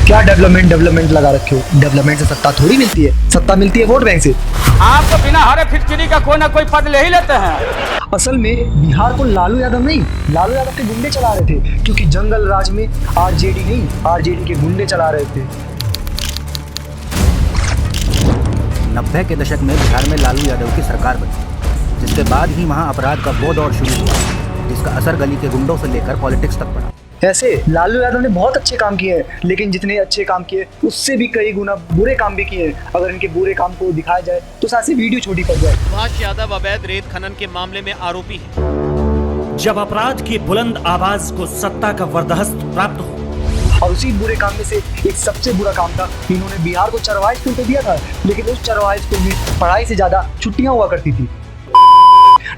क्या डेवलपमेंट लगा रखे हो। डेवलपमेंट से सत्ता थोड़ी मिलती है, सत्ता मिलती है वोट बैंक से। आप तो बिना हरे फिटकिरी का कोई ना कोई पद ले ही लेते हैं। असल में बिहार को लालू यादव नहीं, लालू यादव के गुंडे चला रहे थे, क्योंकि जंगल राज में आरजेडी नहीं, आरजेडी के गुंडे चला रहे थे। 90 के दशक में बिहार में लालू यादव की सरकार बनी, जिसके बाद ही वहां अपराध का वो दौर शुरू हुआ, जिसका असर गली के गुंडों से लेकर पॉलिटिक्स तक पड़ा। ऐसे लालू यादव ने बहुत अच्छे काम किए हैं, लेकिन जितने अच्छे काम किए उससे भी कई गुना बुरे काम भी किए हैं। अगर इनके बुरे काम को दिखाया जाए तो साथ से वीडियो छोटी पड़ जाए। सुभाष यादव अवैध रेत खनन के मामले में आरोपी है। जब अपराध की बुलंद आवाज को सत्ता का वरदहस्त प्राप्त हो, और उसी बुरे काम में से एक सबसे बुरा काम था, इन्होंने बिहार को चरवाहे स्कूल तो दिया था, लेकिन उस चरवाहे स्कूल में पढ़ाई से ज्यादा छुट्टियां हुआ करती थी।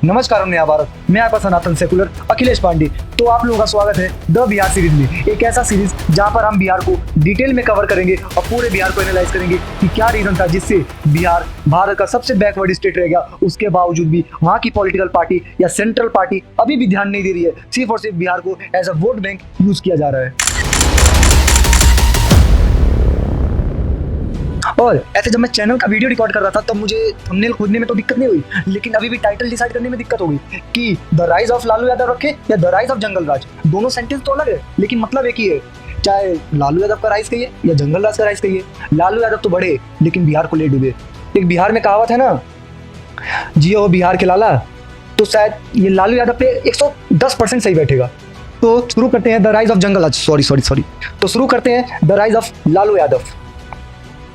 नमस्कार, नया भारत, मैं आपका सनातन सेकुलर अखिलेश पांडे। तो आप लोगों का स्वागत है द बिहार सीरीज में, एक ऐसा सीरीज जहां पर हम बिहार को डिटेल में कवर करेंगे और पूरे बिहार को एनालाइज करेंगे कि क्या रीजन था जिससे बिहार भारत का सबसे बैकवर्ड स्टेट रह गया। उसके बावजूद भी वहां की पॉलिटिकल पार्टी या सेंट्रल पार्टी अभी भी ध्यान नहीं दे रही है, सिर्फ और सिर्फ बिहार को as a vote bank use किया जा रहा है। और ऐसे जब मैं चैनल का वीडियो रिकॉर्ड कर रहा था तब मुझे थंबनेल खोजने में तो दिक्कत नहीं हुई, लेकिन अभी भी टाइटल डिसाइड करने में दिक्कत हो गई कि the rise of Lalu Yadav रखे या द राइज ऑफ जंगल राज। दोनों सेंटेंस तो अलग है, लेकिन मतलब एक ही है। चाहे लालू यादव का राइज कहिए या जंगल राज का राइज कहिए, लालू यादव तो बढ़े लेकिन बिहार को ले डूबे। एक बिहार में कहावत है ना, जियो बिहार के लाला, तो शायद ये लालू यादव पे 110% सही बैठेगा। तो शुरू करते हैं the rise of jungle Raj, sorry तो शुरू करते हैं the rise of Lalu Yadav.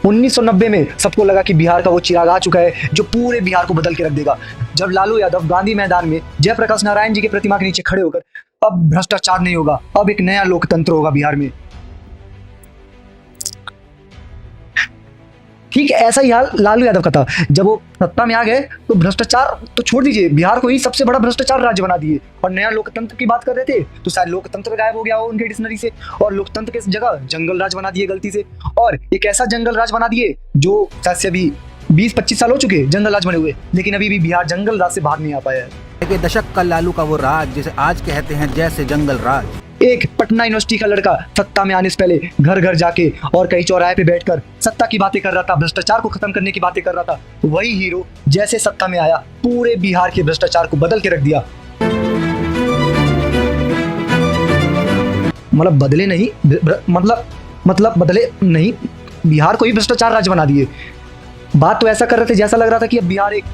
1990 में सबको लगा कि बिहार का वो चिराग आ चुका है जो पूरे बिहार को बदल के रख देगा, जब लालू यादव गांधी मैदान में जयप्रकाश नारायण जी की प्रतिमा के नीचे खड़े होकर अब भ्रष्टाचार नहीं होगा, अब एक नया लोकतंत्र होगा बिहार में। ठीक ऐसा ही हाल लालू यादव का था। जब वो सत्ता में आ गए तो भ्रष्टाचार तो छोड़ दीजिए, बिहार को ही सबसे बड़ा भ्रष्टाचार राज्य बना दिए। और नया लोकतंत्र की बात कर रहे थे तो शायद लोकतंत्र गायब हो गया हो उनके डिक्शनरी से, और लोकतंत्र की जगह जंगल राज बना दिए गलती से। और एक ऐसा जंगल राज बना दिए जो शायद से अभी 20-25 साल हो चुके जंगल राज बने हुए, लेकिन अभी भी बिहार जंगल राज से बाहर नहीं आ पाया है। के दशक का लालू का वो राज जिसे आज कहते हैं जैसे जंगल राज। एक पटना यूनिवर्सिटी का लड़का सत्ता में आने से पहले घर घर जाके और कई चौराहे पे बैठकर सत्ता की बातें कर रहा था, भ्रष्टाचार को खत्म करने की बातें कर रहा था। वही हीरो जैसे सत्ता में आया पूरे बिहार के भ्रष्टाचार को बदल के रख दिया। मतलब बदले नहीं, मतलब बदले नहीं, बिहार को ही भ्रष्टाचार राज्य बना दिए। बात तो ऐसा कर रहे थे जैसा लग रहा था कि अब बिहार एक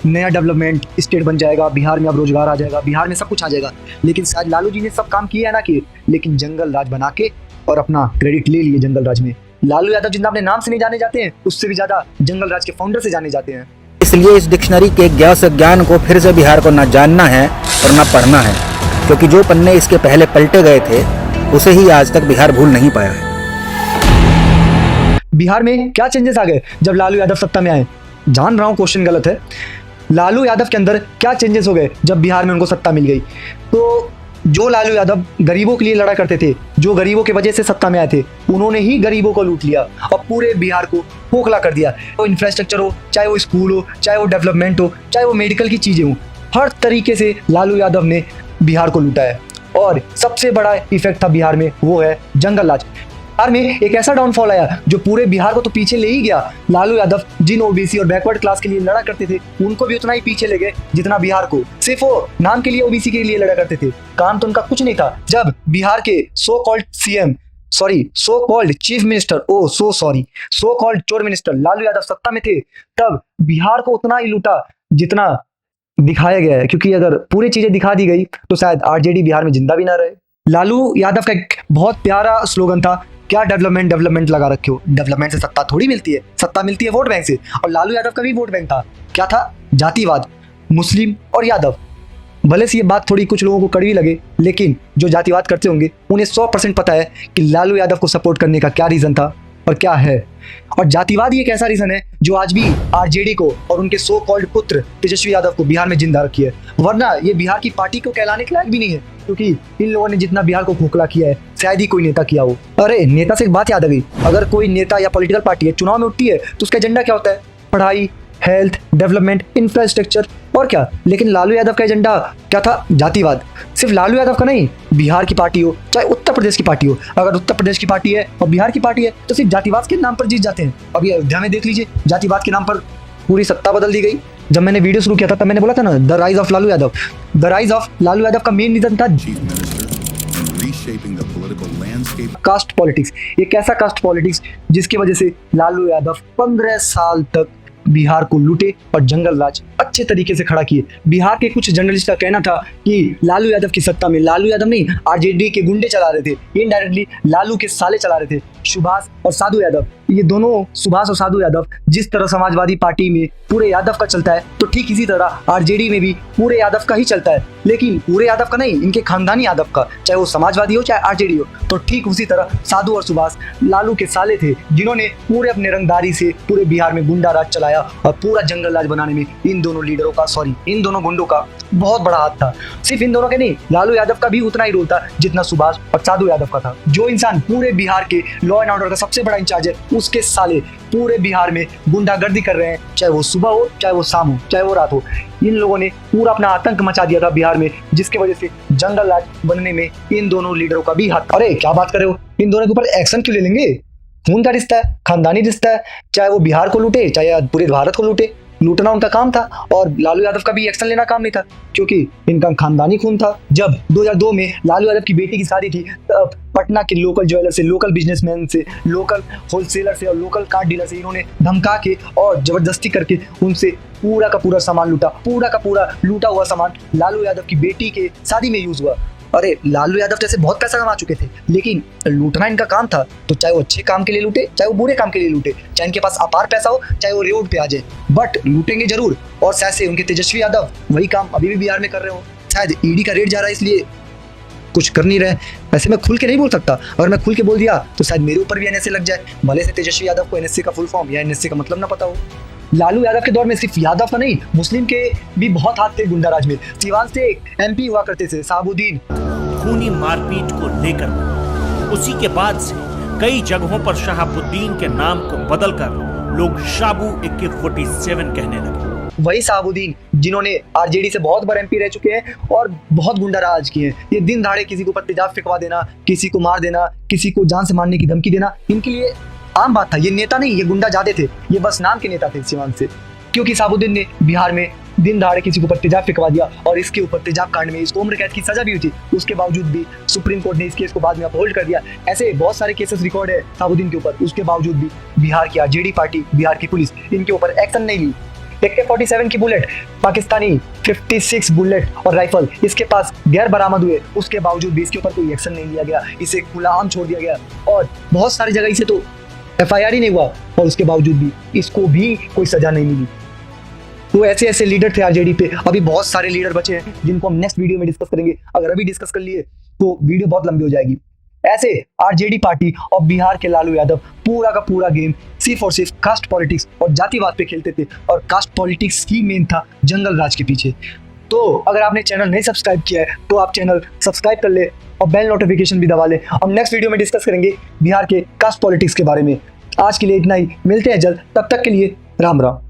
नया डेवलपमेंट स्टेट बन जाएगा, बिहार में अब रोजगार आ जाएगा, बिहार में सब कुछ आ जाएगा। लेकिन शायद लालू जी ने सब काम किए है ना किए, लेकिन जंगल राज बना के और अपना क्रेडिट ले लिए जंगल राज में। लालू यादव जितना अपने नाम से नहीं जाने जाते हैं, उससे भी ज्यादा जंगल राज के फाउंडर से जाने जाते हैं। इसलिए इस डिक्शनरी के ज्ञान को फिर से बिहार को न जानना है और न पढ़ना है, क्योंकि जो पन्ने इसके पहले पलटे गए थे उसे ही आज तक बिहार भूल नहीं पाया है। बिहार में क्या चेंजेस आ गए जब लालू यादव सत्ता में आए? जान रहा हूँ क्वेश्चन गलत है। लालू यादव के अंदर क्या चेंजेस हो गए जब बिहार में उनको सत्ता मिल गई? तो जो लालू यादव गरीबों के लिए लड़ा करते थे, जो गरीबों की वजह से सत्ता में आए थे, उन्होंने ही गरीबों को लूट लिया और पूरे बिहार को खोखला कर दिया। वो इंफ्रास्ट्रक्चर हो, चाहे वो स्कूल हो, चाहे वो डेवलपमेंट हो, चाहे वो मेडिकल की चीजें हो, हर तरीके से लालू यादव ने बिहार को लूटा है। और सबसे बड़ा इफेक्ट था बिहार में, वो है जंगल राज। बिहार में एक ऐसा डाउनफॉल आया जो पूरे बिहार को तो पीछे ले ही गया। लालू यादव जिन ओबीसी और बैकवर्ड क्लास के लिए लड़ा करते थे, उनको भी उतना ही पीछे ले गए जितना बिहार को। सिर्फ वो नाम के लिए ओबीसी के लिए लड़ा करते थे, काम तो उनका कुछ नहीं था। जब बिहार के so called chief minister, so called चोर मिनिस्टर लालू यादव सत्ता में थे, तब बिहार को उतना ही लूटा जितना दिखाया गया है। क्योंकि अगर पूरी चीजें दिखा दी गई तो शायद आरजेडी बिहार में जिंदा भी ना रहे। लालू यादव का एक बहुत प्यारा स्लोगन था, क्या डेवलपमेंट लगा रखे हो। डेवलपमेंट से सत्ता थोड़ी मिलती है, सत्ता मिलती है वोट बैंक से। और लालू यादव का भी वोट बैंक था, क्या था? जातिवाद, मुस्लिम और यादव। भले से ये बात थोड़ी कुछ लोगों को कड़वी लगे, लेकिन जो जातिवाद करते होंगे उन्हें 100% पता है कि लालू यादव को सपोर्ट करने का क्या रीजन था और क्या है। और जातिवाद ही एक ऐसा रीजन है जो आज भी आरजेडी को और उनके सो कॉल्ड पुत्र तेजस्वी यादव को बिहार में जिंदा रखी है। वरना ये बिहार की पार्टी को कहलाने के लायक भी नहीं है, क्योंकि इन लोगों ने जितना बिहार को खोखला किया है शायद ही कोई नेता किया हो। अरे नेता से एक बात याद आ गई, अगर कोई नेता या पॉलिटिकल पार्टी है चुनाव में उठती है तो उसका एजेंडा क्या होता है? पढ़ाई, हेल्थ, डेवलपमेंट, इंफ्रास्ट्रक्चर और क्या। लेकिन लालू यादव का एजेंडा क्या था? जातिवाद। सिर्फ लालू यादव का नहीं, बिहार की पार्टी हो, चाहे उत्तर प्रदेश की पार्टी हो। अगर उत्तर प्रदेश की पार्टी है और बिहार की पार्टी है तो सिर्फ जातिवाद के नाम पर जीत जाते हैं। अभी अयोध्या में देख लीजिए, जातिवाद के नाम पर पूरी सत्ता बदल दी गई। जब मैंने वीडियो शुरू किया था तब मैंने बोला था ना, the rise of Lalu Yadav. The rise of Lalu Yadav का मेन रीजन था reshaping the political landscape. Caste politics. एक ऐसा कास्ट पॉलिटिक्स जिसकी वजह से लालू यादव 15 साल तक बिहार को लूटे और जंगल राज अच्छे तरीके से खड़ा किए। बिहार के कुछ जर्नलिस्ट का कहना था कि लालू यादव की सत्ता में लालू यादव नहीं, आरजेडी के गुंडे चला रहे थे, इनडायरेक्टली लालू के साले चला रहे थे, सुभाष और साधु यादव। ये दोनों सुभाष और साधु यादव जिस तरह समाजवादी पार्टी में पूरे यादव का चलता है, तो ठीक इसी तरह आरजेडी में भी पूरे यादव का ही चलता है। लेकिन पूरे यादव का नहीं, इनके खानदानी यादव का, चाहे वो समाजवादी हो चाहे आरजेडी हो। तो ठीक उसी तरह साधु और सुभाष लालू के साले थे, जिन्होंने पूरे अपने रंगदारी से पूरे बिहार में गुंडा राज चलाया और पूरा जंगल राज बनाने में इन दोनों लीडरों का, इन दोनों गुंडों का बहुत बड़ा हाथ था। सिर्फ इन दोनों के नहीं, लालू यादव का भी उतना ही रोल था जितना सुभाष और साधु यादव का था। जो इंसान पूरे बिहार के लॉ एंड ऑर्डर का सबसे बड़ा इंचार्ज है, उसके साले पूरे बिहार में गुंडागर्दी कर रहे हैं, चाहे वो सुबह हो, चाहे वो शाम हो, चाहे वो रात हो। इन लोगों ने पूरा अपना आतंक मचा दिया था बिहार में, जिसकी वजह से जंगल राज बनने में इन दोनों लीडरों का भी हाथ। अरे क्या बात कर रहे हो, इन दोनों के ऊपर एक्शन क्यों ले लेंगे? खून का रिश्ता है, खानदानी रिश्ता है। चाहे वो बिहार को लूटे चाहे पूरे भारत को लूटे, लूटना उनका काम था। और लालू यादव का भी एक्शन लेना काम नहीं था, क्योंकि इनका खानदानी खून था। जब 2002 में लालू यादव की बेटी की शादी थी, तब पटना के लोकल ज्वेलर से, लोकल बिजनेसमैन से, लोकल होलसेलर से और लोकल कार डीलर से इन्होंने धमका के और जबरदस्ती करके उनसे पूरा का पूरा सामान लूटा। पूरा का पूरा लूटा हुआ सामान लालू यादव की बेटी के शादी में यूज हुआ। अरे लालू यादव जैसे बहुत पैसा कमा चुके थे, लेकिन लूटना इनका काम था। तो चाहे वो अच्छे काम के लिए लूटे, चाहे वो बुरे काम के लिए लूटे, चाहे इनके पास अपार पैसा हो, चाहे वो रोड पे आ जाए, बट लूटेंगे जरूर। और शायद उनके तेजस्वी यादव वही काम अभी भी बिहार में कर रहे हो। शायद ईडी का रेड जा रहा है इसलिए कुछ कर नहीं रहे। वैसे मैं खुल के नहीं बोल सकता, अगर मैं खुल के बोल दिया तो शायद मेरे ऊपर भी एनएसए लग जाए, भले से तेजस्वी यादव को एनएसए का फुल फॉर्म या एनएसए का मतलब ना पता हो। लालू यादव के दौर में सिर्फ यादव का नहीं, मुस्लिम के भी बहुत हाथ थे गुंडा राज में। सिवान से एक एमपी हुआ करते थे, साबुद्दीन। खूनी मारपीट को लेकर उसी के बाद से कई जगहों पर शहाबुद्दीन के नाम को बदलकर लोग शाबू AK-47 कहने लगे। वही साबुद्दीन जिन्होंने आरजेडी से बहुत बार एमपी रह चुके हैं और बहुत गुंडा राज किए हैं। ये दिन दहाड़े किसी के ऊपर तेजाब फेंकवा देना, किसी को मार देना, किसी को जान से मारने की धमकी देना, इनके लिए आम बात था। ये नेता नहीं, ये गुंडा ज्यादा थे, ये बस नाम के नेता थे सिवान से। क्योंकि साबुद्दीन ने बिहार में दिन दहाड़े किसी के ऊपर तेजाब फेंकवा दिया और इसके ऊपर तेजाब कांड में इसको उम्र कैद की सजा भी हुई थी। उसके बावजूद भी सुप्रीम कोर्ट ने इस केस को बाद में अपहोल्ड कर दिया। ऐसे बहुत सारे केसेस रिकॉर्ड है साबुद्दीन के ऊपर। उसके बावजूद भी बिहार की आरजेडी पार्टी, बिहार की पुलिस इनके ऊपर एक्शन नहीं ली। AK-47 की बुलेट, पाकिस्तानी 56 बुलेट और राइफल इसके पास गैर बरामद हुए, उसके बावजूद भी इसके ऊपर कोई एक्शन नहीं लिया गया। इसे खुला आम छोड़ दिया गया और बहुत सारी जगह इसे तो FIR ही नहीं हुआ और उसके बावजूद भी इसको भी कोई सजा नहीं मिली। तो ऐसे ऐसे लीडर थे आरजेडी पे। अभी बहुत सारे लीडर बचे हैं जिनको हम नेक्स्ट वीडियो में डिस्कस करेंगे। अगर अभी डिस्कस कर लिए तो वीडियो बहुत लंबी हो जाएगी। ऐसे आरजेडी पार्टी और बिहार के लालू यादव पूरा का पूरा गेम सिर्फ और सिर्फ कास्ट पॉलिटिक्स और जातिवाद पे खेलते थे और कास्ट पॉलिटिक्स ही मेन था जंगल राज के पीछे। तो अगर आपने चैनल नहीं सब्सक्राइब किया है तो आप चैनल सब्सक्राइब कर ले और बेल नोटिफिकेशन भी दबा ले। हम नेक्स्ट वीडियो में डिस्कस करेंगे बिहार के कास्ट पॉलिटिक्स के बारे में। आज के लिए इतना ही, मिलते हैं जल्द, तब तक के लिए राम राम।